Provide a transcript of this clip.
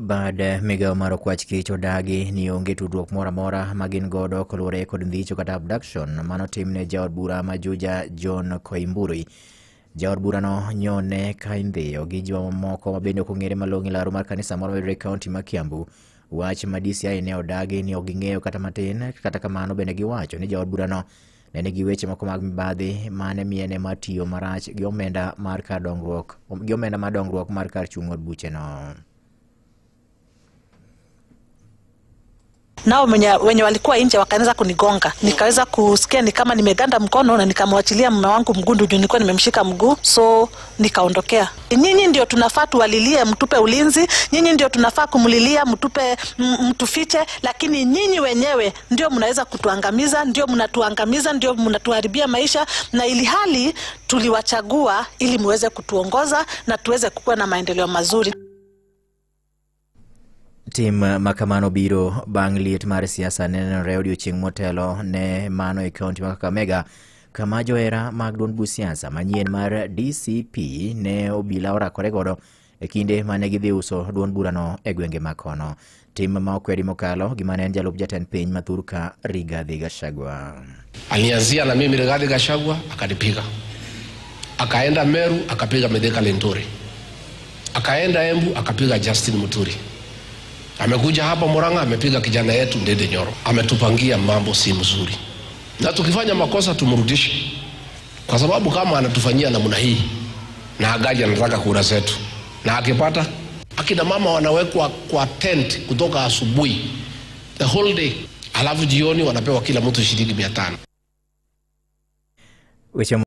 Baada migao mar okwach kich odagi ni onge tudruok moro amora magin godo kolure kod ndhicho kata abduction manotimne jaod bura ma Juja John Koimburi. Jaod bura no nyone ka indhiyo gi jomoko mabende ok ong'ere malong'o laro mar kanisa moro e kaunti ma Kiambu. Wach ma DCI ne odagi ni ok ging'eyo kata matin, kata kamano bende giwacho ni jaod bura no ne nigi weche moko mag mibadhi mane miene matiyo marach gi omenda mar kar dongruok mar kar chung' od buche no. Nao wenye walikuwa nje wakaanza kunigonga. Nikaweza kusikia ni kama nimeganda mkono na nikamwachilia mume wangu mgundu juu nilikuwa nimemshika mguu, so nikaondokea. Nyinyi ndio tunafaa tuwalilie mtupe ulinzi, nyinyi ndio tunafaa kumlilia mtupe mtufiche, lakini nyinyi wenyewe ndio mnaweza kutuangamiza, ndio mnatuangamiza, ndio mnatuharibia maisha, na ili hali tuliwachagua ili muweze kutuongoza na tuweze kuwa na maendeleo mazuri. Tim makamano biro bang' liet mar siasa nenore odiochieng' motelo ne mano e kaunti ma Kakamega, kama johera mag duond buch siasa manyien mar DCP ne obila orakore godo e kinde mane gidhi uso duond burano e gwenge ma kono. Tim ma okwedi mokalo gima ne en jalup jatend piny ma Thurka Rigathi Gachagua. Alianzia na mimi Rigathi Gachagua akanipiga. Akaenda Meru akapiga Mithika Linturi. Akaenda Embu akapiga Justin Muturi. Amekuja hapa Murang'a amepiga kijana yetu Ndede Nyoro. Ametupangia mambo si mzuri. Na tukifanya makosa tumrudishe. Kwa sababu kama anatufanyia namna hii na agaji anataka kura zetu, na akipata akina mama wanawekwa kwa tent kutoka asubuhi the whole day, alafu jioni wanapewa kila mtu shilingi 500.